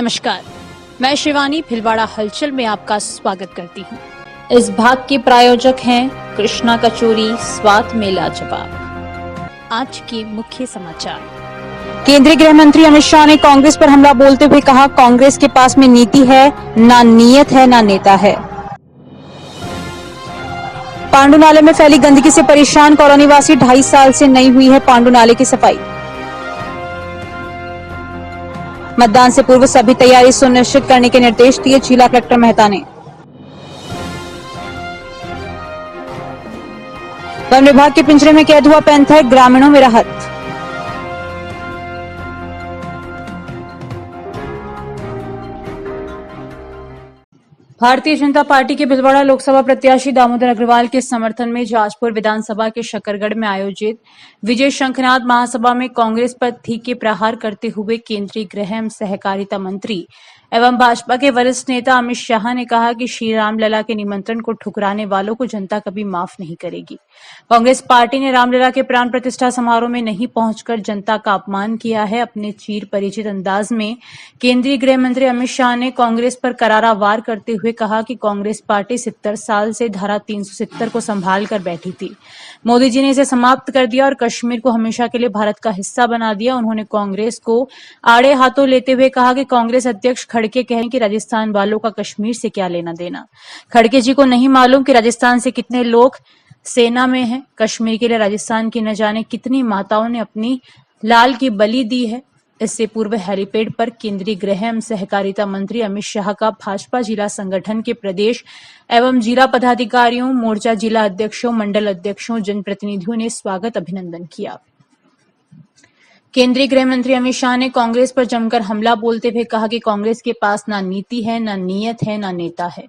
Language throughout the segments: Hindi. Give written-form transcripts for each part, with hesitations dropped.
नमस्कार, मैं शिवानी भिलवाड़ा हलचल में आपका स्वागत करती हूँ। इस भाग के प्रायोजक हैं कृष्णा कचोरी, स्वाद में लाजवाब। आज के मुख्य समाचार। केंद्रीय गृह मंत्री अमित शाह ने कांग्रेस पर हमला बोलते हुए कहा, कांग्रेस के पास में नीति है, ना नीयत है, ना नेता है। पांडु नाले में फैली गंदगी से परेशान कॉलोनी वासी, 2.5 साल से नहीं हुई है पांडु नाले की सफाई। मतदान से पूर्व सभी तैयारी सुनिश्चित करने के निर्देश दिए जिला कलेक्टर मेहता ने। वन विभाग के पिंजरे में कैद हुआ पैंथर, ग्रामीणों में राहत। भारतीय जनता पार्टी के भिलवाड़ा लोकसभा प्रत्याशी दामोदर अग्रवाल के समर्थन में जाजपुर विधानसभा के शकरगढ़ में आयोजित विजय शंखनाद महासभा में कांग्रेस पर तीखे प्रहार करते हुए केंद्रीय गृह एवं सहकारिता मंत्री एवं भाजपा के वरिष्ठ नेता अमित शाह ने कहा कि श्री रामलला के निमंत्रण को ठुकराने वालों को जनता कभी माफ नहीं करेगी। कांग्रेस पार्टी ने रामलला के प्राण प्रतिष्ठा समारोह में नहीं पहुंचकर जनता का अपमान किया है। अपने चीर परिचित अंदाज में केंद्रीय गृह मंत्री अमित शाह ने कांग्रेस पर करारा वार करते हुए कहा कि कांग्रेस पार्टी 70 साल से धारा 370 को संभाल कर बैठी थी। मोदी जी ने इसे समाप्त कर दिया और कश्मीर को हमेशा के लिए भारत का हिस्सा बना दिया। उन्होंने कांग्रेस को आड़े हाथों लेते हुए कहा कि कांग्रेस अध्यक्ष खड़गे कहें कि राजस्थान वालों का कश्मीर से क्या लेना देना। खड़गे जी को नहीं मालूम कि राजस्थान से कितने लोग सेना में हैं। कश्मीर के लिए राजस्थान की न जाने कितनी माताओं ने अपनी लाल की बलि दी है। इससे पूर्व हेलीपैड पर केंद्रीय गृह एवं सहकारिता मंत्री अमित शाह का भाजपा जिला संगठन के प्रदेश एवं जिला पदाधिकारियों, मोर्चा जिला अध्यक्षों, मंडल अध्यक्षों, जनप्रतिनिधियों ने स्वागत अभिनंदन किया। केंद्रीय गृह मंत्री अमित शाह ने कांग्रेस पर जमकर हमला बोलते हुए कहा कि कांग्रेस के पास ना नीति है, ना नीयत है, ना नेता है।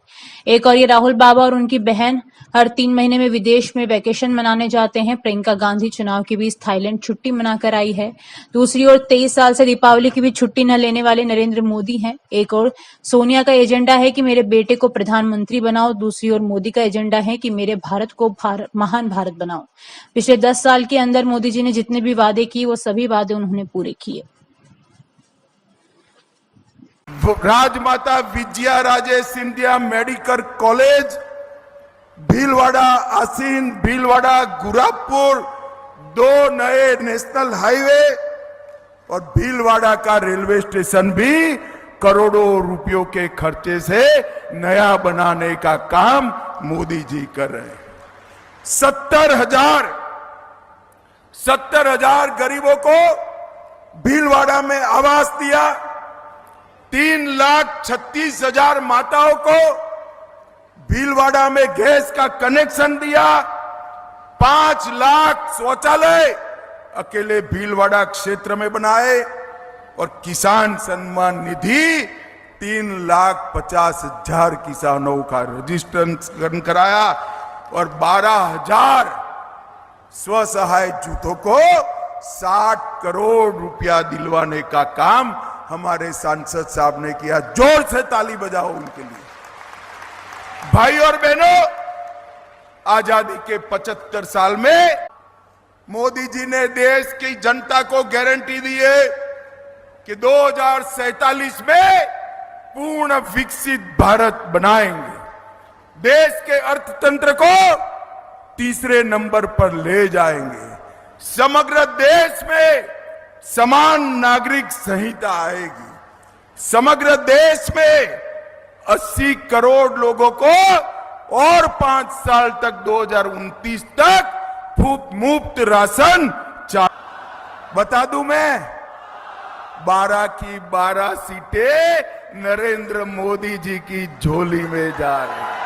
एक और ये राहुल बाबा और उनकी बहन हर 3 महीने में विदेश में वैकेशन मनाने जाते हैं। प्रियंका गांधी चुनाव के बीच थाईलैंड छुट्टी मनाकर आई है। दूसरी ओर 23 साल से दीपावली की भी छुट्टी न लेने वाले नरेंद्र मोदी हैं। एक और सोनिया का एजेंडा है कि मेरे बेटे को प्रधानमंत्री बनाओ, दूसरी ओर मोदी का एजेंडा है कि मेरे भारत को महान भारत बनाओ। पिछले 10 साल के अंदर मोदी जी ने जितने भी वादे किए वो सभी वादे उन्होंने पूरे किए। राजमाता विजया राजे सिंधिया मेडिकल कॉलेज, भीलवाड़ा आसीन, भीलवाड़ा गुरापुर, 2 नए नेशनल हाईवे और भीलवाड़ा का रेलवे स्टेशन भी करोड़ों रुपयों के खर्चे से नया बनाने का काम मोदी जी कर रहे हैं। 70,000 गरीबों को भीलवाड़ा में आवास दिया, 3,36,000 माताओं को भीलवाड़ा में गैस का कनेक्शन दिया, 5 लाख शौचालय अकेले भीलवाड़ा क्षेत्र में बनाए और किसान सम्मान निधि 3,50,000 किसानों का रजिस्ट्रेशन कराया और 12,000 स्वसहाय जुटों को 60 करोड़ रुपया दिलवाने का काम हमारे सांसद साहब ने किया। जोर से ताली बजाओ उनके लिए। भाई और बहनों, आजादी के 75 साल में मोदी जी ने देश की जनता को गारंटी दी है कि 2047 में पूर्ण विकसित भारत बनाएंगे, देश के अर्थतंत्र को तीसरे नंबर पर ले जाएंगे, समग्र देश में समान नागरिक संहिता आएगी, समग्र देश में 80 करोड़ लोगों को और 5 साल तक 2029 तक मुफ्त राशन बता दूं मैं, 12 की 12 सीटें नरेंद्र मोदी जी की झोली में जा रही है।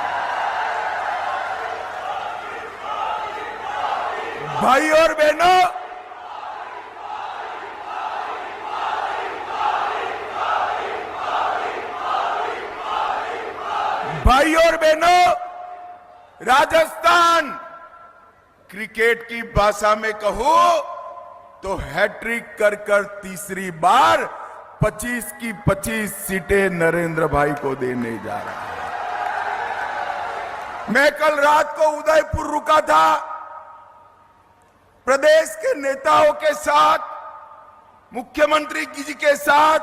भाई और बहनों, राजस्थान क्रिकेट की भाषा में कहूं तो हैट्रिक कर तीसरी बार 25 की 25 सीटें नरेंद्र भाई को देने जा रहा है। मैं कल रात को उदयपुर रुका था, प्रदेश के नेताओं के साथ, मुख्यमंत्री जी के साथ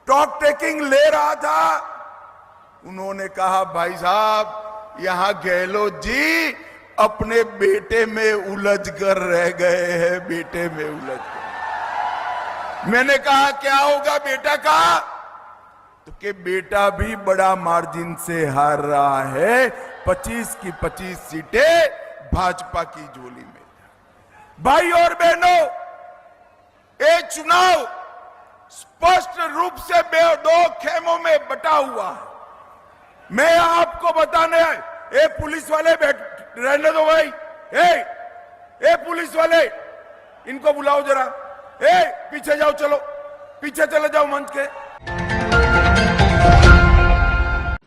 टॉक टेकिंग ले रहा था। उन्होंने कहा भाई साहब यहां गहलोत जी अपने बेटे में उलझ कर रह गए हैं, बेटे में उलझ कर। मैंने कहा क्या होगा बेटा का, तो कि बेटा भी बड़ा मार्जिन से हार रहा है, 25 की 25 सीटें भाजपा की झोली में। भाई और बहनों, ये चुनाव स्पष्ट रूप से दो खेमों में बटा हुआ है। मैं आपको बताने, ए पुलिस वाले रहने दो भाई, ए पुलिस वाले इनको बुलाओ जरा, पीछे जाओ, चलो पीछे चले जाओ मंच के।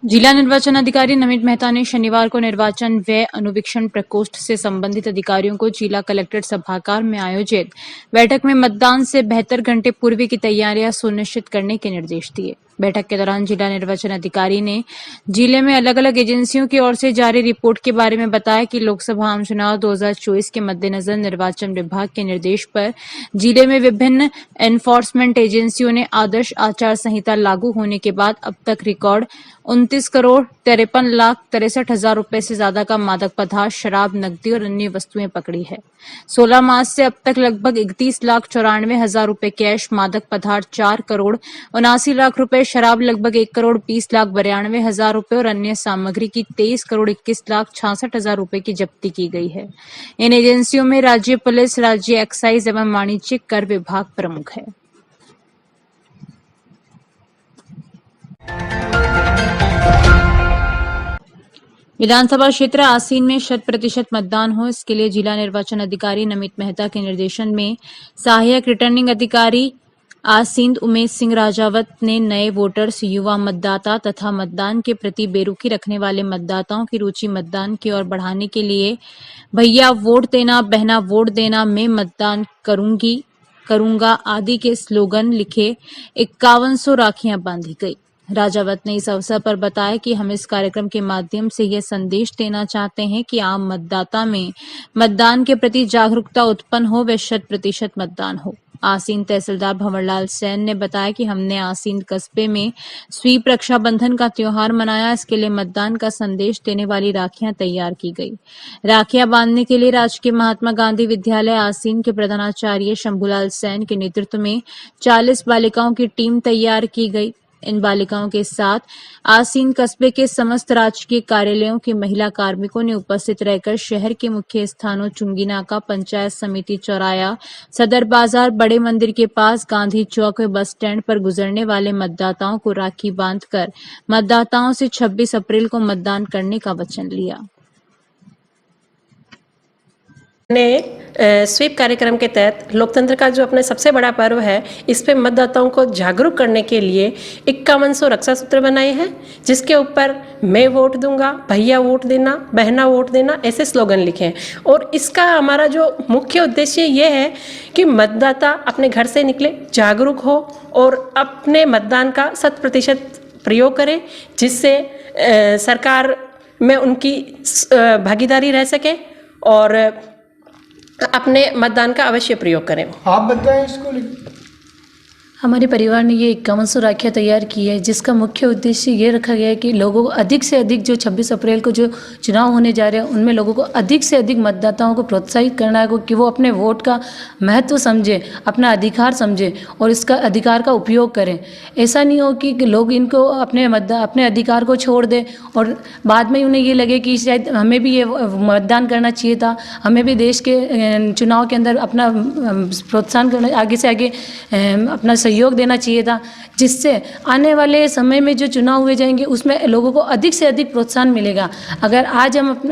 जिला निर्वाचन अधिकारी नमित मेहता ने शनिवार को निर्वाचन व्यय अनुवीक्षण प्रकोष्ठ से संबंधित अधिकारियों को जिला कलेक्ट्रेट सभागार में आयोजित बैठक में मतदान से 72 घंटे पूर्व की तैयारियां सुनिश्चित करने के निर्देश दिए। बैठक के दौरान जिला निर्वाचन अधिकारी ने जिले में अलग अलग एजेंसियों की ओर से जारी रिपोर्ट के बारे में बताया कि लोकसभा आम चुनाव 2024 के मद्देनजर निर्वाचन विभाग के निर्देश पर जिले में विभिन्न एनफोर्समेंट एजेंसियों ने आदर्श आचार संहिता लागू होने के बाद अब तक रिकॉर्ड 29,53,63,000 रुपए से ज्यादा का मादक पदार्थ, शराब, नकदी और अन्य वस्तुएं पकड़ी है। 16 मार्च से अब तक लगभग 31,94,000 रुपए कैश, मादक पदार्थ 4,79,00,000 रुपए, शराब लगभग 1,20,92,000 रुपए और अन्य सामग्री की 23,21,66,000 रुपए की जब्ती की गई है। इन एजेंसियों में राज्य पुलिस, राज्य एक्साइज एवं वाणिज्यिक कर विभाग प्रमुख है। विधानसभा क्षेत्र आसीन में 100% मतदान हो, इसके लिए जिला निर्वाचन अधिकारी नमित मेहता के निर्देशन में सहायक रिटर्निंग अधिकारी आसीन उमेश सिंह राजावत ने नए वोटर्स, युवा मतदाता तथा मतदान के प्रति बेरुखी रखने वाले मतदाताओं की रुचि मतदान की ओर बढ़ाने के लिए भैया वोट देना, बहना वोट देना, मैं मतदान करूंगा आदि के स्लोगन लिखे 5100 राखियां बांधी गई। राजावत ने इस अवसर पर बताया कि हम इस कार्यक्रम के माध्यम से यह संदेश देना चाहते हैं कि आम मतदाता में मतदान के प्रति जागरूकता उत्पन्न हो व 100% मतदान हो। आसीन तहसीलदार भंवरलाल सैन ने बताया कि हमने आसीन कस्बे में स्वीप रक्षाबंधन का त्योहार मनाया। इसके लिए मतदान का संदेश देने वाली राखियां तैयार की गई। राखियां बांधने के लिए राजकीय महात्मा गांधी विद्यालय आसीन के प्रधानाचार्य शंभूलाल सैन के नेतृत्व में 40 बालिकाओं की टीम तैयार की गई। इन बालिकाओं के साथ आसीन कस्बे के समस्त राजकीय कार्यालयों की महिला कार्मिकों ने उपस्थित रहकर शहर के मुख्य स्थानों चुंगी नाका, पंचायत समिति चौराया, सदर बाजार, बड़े मंदिर के पास, गांधी चौक व बस स्टैंड पर गुजरने वाले मतदाताओं को राखी बांधकर मतदाताओं से 26 अप्रैल को मतदान करने का वचन लिया। ने स्वीप कार्यक्रम के तहत लोकतंत्र का जो अपने सबसे बड़ा पर्व है, इस पे मतदाताओं को जागरूक करने के लिए 5100 रक्षा सूत्र बनाए हैं, जिसके ऊपर मैं वोट दूंगा, भैया वोट देना, बहना वोट देना, ऐसे स्लोगन लिखे हैं। और इसका हमारा जो मुख्य उद्देश्य ये है कि मतदाता अपने घर से निकले, जागरूक हो और अपने मतदान का 100% प्रयोग करें, जिससे सरकार में उनकी भागीदारी रह सके और अपने मतदान का अवश्य प्रयोग करें। आप बताएं इसको। हमारे परिवार ने ये 5100 राखियाँ तैयार की है, जिसका मुख्य उद्देश्य ये रखा गया है कि लोगों को अधिक से अधिक, जो 26 अप्रैल को जो चुनाव होने जा रहे हैं, उनमें लोगों को अधिक से अधिक मतदाताओं को प्रोत्साहित करना है कि वो अपने वोट का महत्व समझें, अपना अधिकार समझें और इसका अधिकार का उपयोग करें। ऐसा नहीं हो कि लोग इनको अपने अधिकार को छोड़ दें और बाद में उन्हें ये लगे कि शायद हमें भी ये मतदान करना चाहिए था, हमें भी देश के चुनाव के अंदर अपना प्रोत्साहन करना, आगे से आगे अपना सहयोग देना चाहिए था, जिससे आने वाले समय में जो चुनाव हुए जाएंगे उसमें लोगों को अधिक से अधिक प्रोत्साहन मिलेगा। अगर आज हम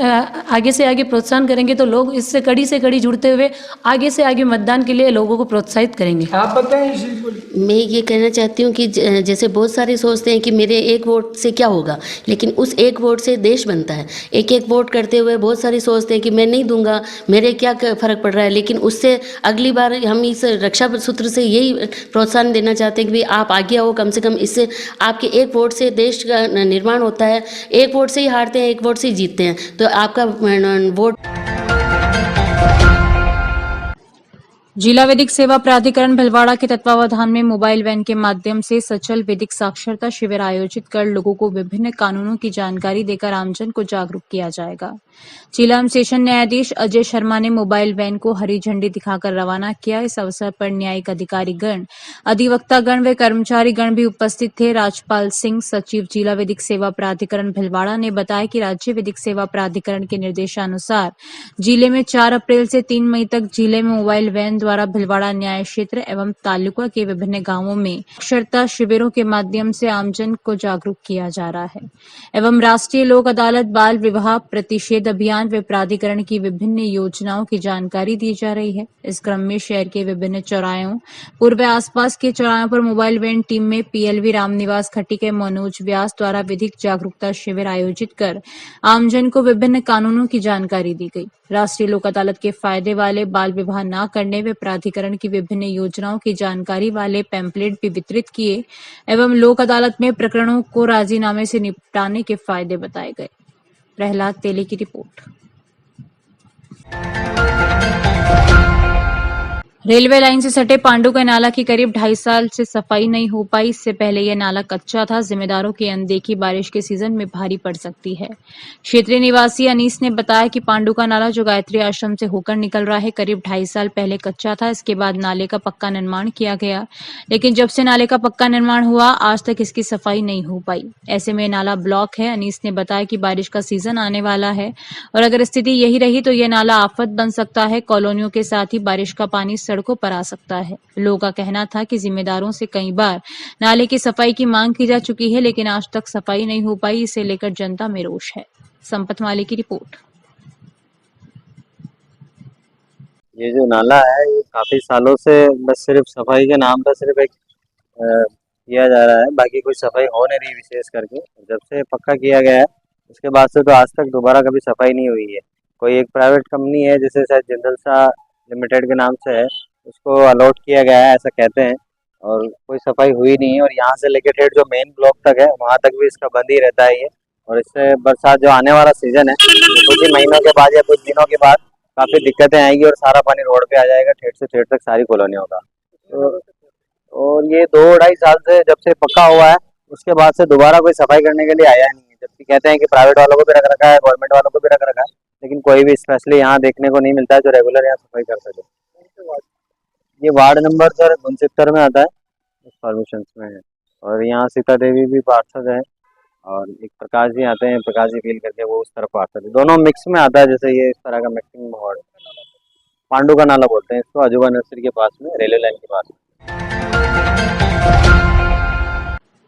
आगे से आगे प्रोत्साहन करेंगे तो लोग इससे कड़ी से कड़ी जुड़ते हुए आगे से आगे मतदान के लिए लोगों को प्रोत्साहित करेंगे। आप बताएं इस चीज को। मैं ये कहना चाहती हूँ कि जैसे बहुत सारे सोचते हैं कि मेरे एक वोट से क्या होगा, लेकिन उस एक वोट से देश बनता है। एक एक वोट करते हुए बहुत सारे सोचते हैं कि मैं नहीं दूंगा, मेरे क्या फ़र्क पड़ रहा है, लेकिन उससे अगली बार हम इस रक्षा सूत्र से यही प्रोत्साहन देना चाहते हैं कि भाई आप आगे आओ, कम से कम इससे आपके एक वोट से देश का निर्माण होता है। एक वोट से ही हारते हैं, एक वोट से ही जीतते हैं, तो आपका वोट। जिला विधिक सेवा प्राधिकरण भीलवाड़ा के तत्वावधान में मोबाइल वैन के माध्यम से सचल विधिक साक्षरता शिविर आयोजित कर लोगों को विभिन्न कानूनों की जानकारी देकर आमजन को जागरूक किया जाएगा। जिला एवं सेशन न्यायाधीश अजय शर्मा ने मोबाइल वैन को हरी झंडी दिखाकर रवाना किया। इस अवसर पर न्यायिक अधिकारी गण, अधिवक्ता गण व कर्मचारी गण भी उपस्थित थे। राजपाल सिंह, सचिव जिला विधिक सेवा प्राधिकरण भीलवाड़ा, ने बताया कि राज्य विधिक सेवा प्राधिकरण के निर्देशानुसार जिले में 4 अप्रैल से 3 मई तक जिले में मोबाइल वैन द्वारा भीलवाड़ा न्याय क्षेत्र एवं तालुका के विभिन्न गांवों में साक्षरता शिविरों के माध्यम से आमजन को जागरूक किया जा रहा है एवं राष्ट्रीय लोक अदालत, बाल विवाह प्रतिषेध अभियान व प्राधिकरण की विभिन्न योजनाओं की जानकारी दी जा रही है। इस क्रम में शहर के विभिन्न चौराहों, पूर्व आसपास के चौराहों पर मोबाइल वैन टीम में पीएलवी रामनिवास खट्टी के मनोज व्यास द्वारा विधिक जागरूकता शिविर आयोजित कर आमजन को विभिन्न कानूनों की जानकारी दी गई। राष्ट्रीय लोक अदालत के फायदे वाले, बाल विवाह न करने व प्राधिकरण की विभिन्न योजनाओं की जानकारी वाले पैम्पलेट भी वितरित किए एवं लोक अदालत में प्रकरणों को राजीनामे से निपटाने के फायदे बताए गए। प्रहलाद तेली की रिपोर्ट। रेलवे लाइन से सटे पांडु का नाला की करीब 2.5 साल से सफाई नहीं हो पाई। इससे पहले यह नाला कच्चा था। जिम्मेदारों की अनदेखी बारिश के सीजन में भारी पड़ सकती है। क्षेत्रीय निवासी अनीस ने बताया कि पांडु का नाला जो गायत्री आश्रम से होकर निकल रहा है, करीब 2.5 साल पहले कच्चा था। इसके बाद नाले का पक्का निर्माण किया गया, लेकिन जब से नाले का पक्का निर्माण हुआ आज तक इसकी सफाई नहीं हो पाई। ऐसे में नाला ब्लॉक है। अनीस ने बताया कि बारिश का सीजन आने वाला है और अगर स्थिति यही रही तो यह नाला आफत बन सकता है। कॉलोनियों के साथ ही बारिश का पानी सड़कों पर आ सकता है। लोगों का कहना था कि जिम्मेदारों से कई बार नाले की सफाई की मांग की जा चुकी है, लेकिन आज तक सफाई नहीं हो पाई। इसे लेकर जनता में रोष है। संपत माली की रिपोर्ट। ये जो नाला है ये काफी सालों से बस सिर्फ सफाई के नाम पर सिर्फ एक किया जा रहा है, बाकी कोई सफाई हो नहीं रही। विशेष करके जब से पक्का किया गया है उसके बाद से तो आज तक दोबारा कभी सफाई नहीं हुई है। कोई एक प्राइवेट कंपनी है जिसे शायद जिंदल सा लिमिटेड के नाम से है, उसको अलॉट किया गया है ऐसा कहते हैं, और कोई सफाई हुई नहीं है। और यहाँ से लेकर ठेठ जो मेन ब्लॉक तक है वहाँ तक भी इसका बंद ही रहता है ये। और इससे बरसात जो आने वाला सीजन है कुछ ही महीनों के बाद या कुछ दिनों के बाद काफी दिक्कतें आएगी और सारा पानी रोड पे आ जाएगा ठेठ से ठेठ तक सारी कॉलोनियों का। तो और ये 2-2.5 साल से जब से पक्का हुआ है उसके बाद से दोबारा कोई सफाई करने के लिए आया नहीं है। जबकि कहते हैं कि प्राइवेट वालों को भी रख रखा है, गवर्नमेंट वालों को भी रख रखा है, लेकिन कोई भी स्पेशली यहाँ देखने को नहीं मिलता है जो रेगुलर यहाँ सफाई कर सके। ये वार्ड नंबर सर 69 में आता है, इस परमिशन में है। और यहाँ सीता देवी भी पार्षद है और एक प्रकाश जी आते हैं, प्रकाश जी फील करके वो उस तरफ पार्षद है। दोनों मिक्स में आता है। जैसे ये इस तरह का मिक्सिंग वार्ड पांडु का नाला बोलते हैं इसको, अजूबा नर्सरी के पास में, रेलवे लाइन के पास में।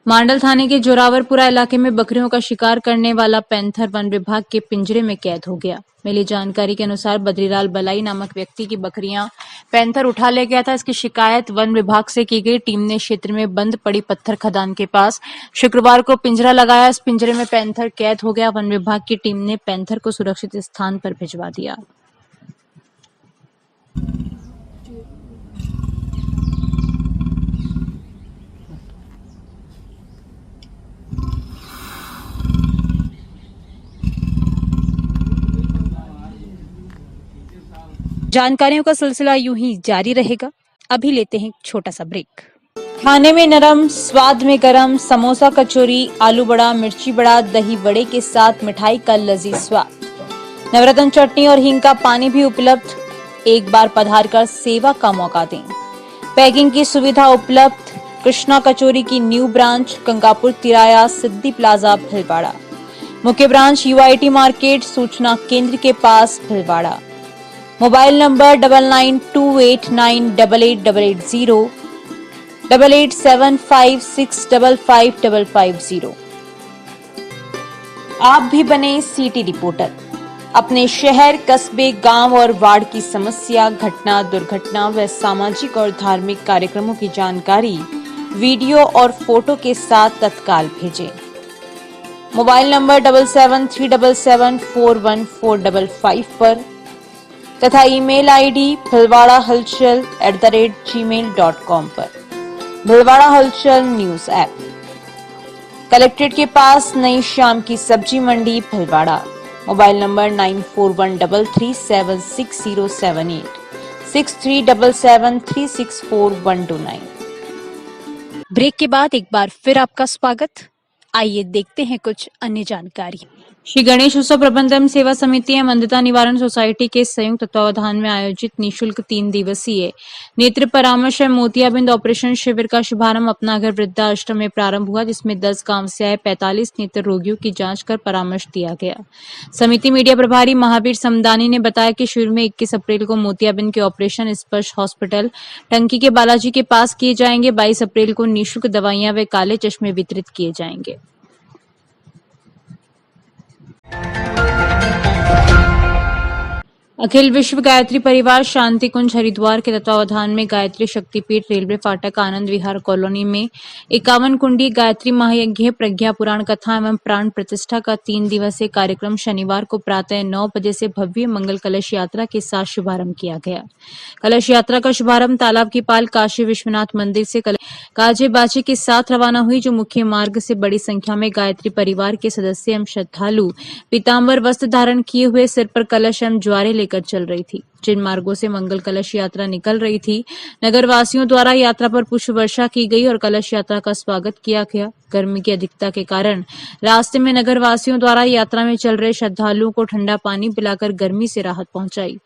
मांडल थाने के जोरावरपुरा इलाके में बकरियों का शिकार करने वाला पैंथर वन विभाग के पिंजरे में कैद हो गया। मिली जानकारी के अनुसार बद्रीलाल बलाई नामक व्यक्ति की बकरियां पैंथर उठा ले गया था। इसकी शिकायत वन विभाग से की गई। टीम ने क्षेत्र में बंद पड़ी पत्थर खदान के पास शुक्रवार को पिंजरा लगाया। इस पिंजरे में पैंथर कैद हो गया। वन विभाग की टीम ने पैंथर को सुरक्षित स्थान पर भिजवा दिया। जानकारियों का सिलसिला यूं ही जारी रहेगा। अभी लेते हैं छोटा सा ब्रेक। खाने में नरम, स्वाद में गरम, समोसा, कचौरी, आलू बड़ा, मिर्ची बड़ा, दही बड़े के साथ मिठाई का लजीज स्वाद, नवरत्न चटनी और हींग का पानी भी उपलब्ध। एक बार पधार कर सेवा का मौका दें। पैकिंग की सुविधा उपलब्ध। कृष्णा कचौरी की न्यू ब्रांच गंगापुर तिराया, सिद्धि प्लाजा, भीलवाड़ा। मुख्य ब्रांच UIT मार्केट, सूचना केंद्र के पास, भीलवाड़ा। Mobile number 9928988880, 8875655550। आप भी बने सिटी रिपोर्टर। अपने शहर, कस्बे, गांव और वार्ड की समस्या, घटना, दुर्घटना व सामाजिक और धार्मिक कार्यक्रमों की जानकारी वीडियो और फोटो के साथ तत्काल भेजें। मोबाइल नंबर 7737741455 पर तथा ईमेल ID bhilwadahalchal@gmail.com पर। भीलवाड़ा हलचल न्यूज ऐप। कलेक्ट्रेट के पास नई शाम की सब्जी मंडी, भीलवाड़ा। Mobile number 9413376078, 6377364129। ब्रेक के बाद एक बार फिर आपका स्वागत। आइए देखते हैं कुछ अन्य जानकारी। श्री गणेश उत्सव प्रबंधन सेवा समिति एवं अंधता निवारण सोसाइटी के संयुक्त तत्वावधान में आयोजित निःशुल्क 3 दिवसीय नेत्र परामर्श एवं मोतियाबिंद ऑपरेशन शिविर का शुभारंभ अपना घर वृद्धाश्रम में प्रारंभ हुआ, जिसमें 10 गांव से आए 45 नेत्र रोगियों की जांच कर परामर्श दिया गया। समिति मीडिया प्रभारी महावीर समदानी ने बताया कि शिविर में 21 अप्रैल को मोतियाबिंद के ऑपरेशन स्पर्श हॉस्पिटल टंकी के बालाजी के पास किए जाएंगे। 22 अप्रैल को निःशुल्क दवाइयां व काले चश्मे वितरित किए जाएंगे। अखिल विश्व गायत्री परिवार शांति कुंज हरिद्वार के तत्वावधान में गायत्री शक्तिपीठ रेलवे फाटक आनंद विहार कॉलोनी में 51 कुंडी गायत्री महायज्ञ प्रज्ञा पुराण कथा एवं प्राण प्रतिष्ठा का 3 दिवसीय कार्यक्रम शनिवार को प्रातः 9 बजे से भव्य मंगल कलश यात्रा के साथ शुभारंभ किया गया। कलश यात्रा का शुभारंभ तालाब की पाल काशी विश्वनाथ मंदिर से काजे बाजे के साथ रवाना हुई, जो मुख्य मार्ग से बड़ी संख्या में गायत्री परिवार के सदस्य एवं श्रद्धालु पीताम्बर वस्त्र धारण किए हुए सिर पर कलश एवं ज्वारे लेकर चल रही थी। जिन मार्गों से मंगल कलश यात्रा निकल रही थी, नगर वासियों द्वारा यात्रा पर पुष्प वर्षा की गई और कलश यात्रा का स्वागत किया गया। गर्मी की अधिकता के कारण रास्ते में नगर वासियों द्वारा यात्रा में चल रहे श्रद्धालुओं को ठंडा पानी पिलाकर गर्मी से राहत पहुंचाई।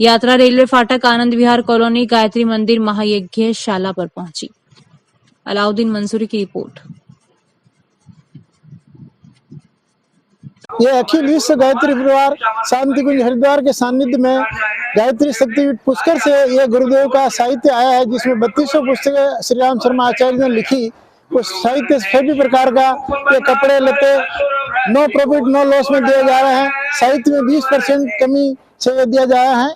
यात्रा रेलवे फाटक आनंद विहार कॉलोनी गायत्री मंदिर महायज्ञ शाला पर पहुंची। अलाउद्दीन मंसूरी की रिपोर्ट। ये अखिल विश्व गायत्री परिवार शांति कुंज हरिद्वार के सानिध्य में गायत्री शक्तिपीठ पुष्कर से ये गुरुदेव का साहित्य आया है, जिसमें 3200 पुस्तकें श्री राम शर्मा आचार्य ने लिखी। उस साहित्य सभी प्रकार का ये कपड़े लते नो प्रॉफिट नो लॉस में दिए जा रहे हैं। साहित्य में 20% कमी से दिया जा रहा है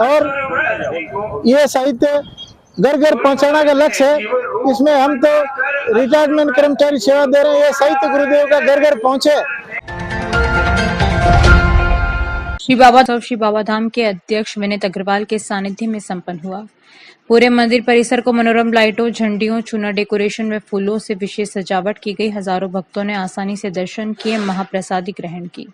और ये साहित्य घर घर पहुंचाने का लक्ष्य है। इसमें हम तो रिटायरमेंट कर्मचारी सेवा दे रहे हैं। ये साहित्य गुरुदेव का घर घर पहुंचे। श्री बाबा धाम के अध्यक्ष विनीत अग्रवाल के सानिध्य में संपन्न हुआ। पूरे मंदिर परिसर को मनोरम लाइटों, झंडियों, चूना डेकोरेशन व फूलों से विशेष सजावट की गई। हजारों भक्तों ने आसानी से दर्शन किए, महाप्रसादी ग्रहण की।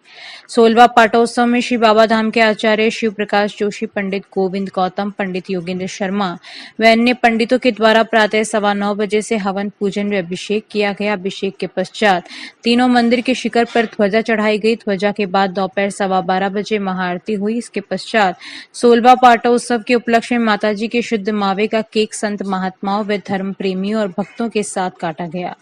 16वां पाटोत्सव में श्री बाबा धाम के आचार्य शिव प्रकाश जोशी, पंडित गोविंद गौतम, पंडित योगेंद्र शर्मा व अन्य पंडितों के द्वारा प्रातः 9:15 बजे से हवन, पूजन व अभिषेक किया गया। अभिषेक के पश्चात तीनों मंदिर के शिखर पर ध्वजा चढ़ाई गई। ध्वजा के बाद दोपहर 12:15 बजे महाआरती हुई। इसके पश्चात 16वां पाटोत्सव के उपलक्ष्य में माताजी के शुद्ध मावे का केक संत महात्माओं व धर्म प्रेमियों और भक्तों के साथ काटा गया।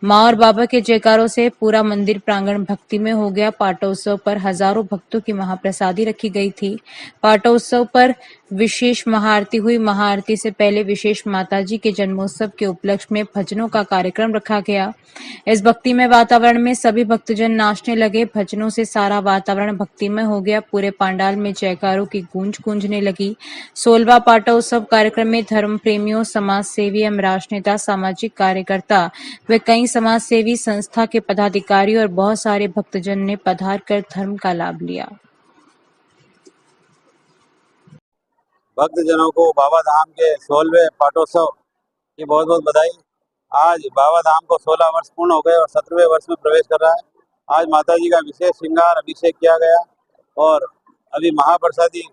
मां और बाबा के जयकारों से पूरा मंदिर प्रांगण भक्ति में हो गया। पाटोत्सव पर हजारों भक्तों की महाप्रसादी रखी गई थी। पाटोत्सव पर विशेष महाआरती हुई। महाआरती से पहले विशेष माताजी के जन्मोत्सव के उपलक्ष्य में भजनों का कार्यक्रम रखा गया। इस भक्तिमय वातावरण में सभी भक्तजन नाचने लगे। भजनों से सारा वातावरण भक्तिमय हो गया। पूरे पंडाल में जयकारों की गूंज गूंजने लगी। 16वां पाटोत्सव कार्यक्रम में धर्म प्रेमियों, समाज सेवी एवं राजनेता, सामाजिक कार्यकर्ता व कई समाज सेवी संस्था के पदाधिकारी और बहुत सारे भक्तजन ने पधार कर धर्म का लाभ लिया। भक्तजनों को बाबा धाम के 16वें पाटोत्सव की बहुत बहुत बधाई। आज बाबा धाम को 16 वर्ष पूर्ण हो गए और 17वें वर्ष में प्रवेश कर रहा है। आज माताजी का विशेष श्रृंगार अभिषेक किया गया और अभी महाप्रसादी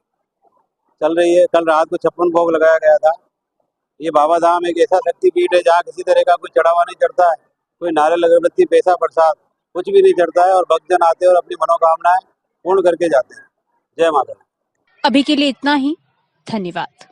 चल रही है। कल रात को 56 भोग लगाया गया था। ये बाबा धाम एक ऐसा शक्तिपीठ है जहाँ किसी तरह का कोई चढ़ावा नहीं चढ़ता है, कोई नारियल अगरबत्ती, पैसा, प्रसाद कुछ भी नहीं चढ़ता है और भक्तजन आते हैं और अपनी मनोकामनाएं पूर्ण करके जाते हैं। जय माता। अभी के लिए इतना ही। धन्यवाद।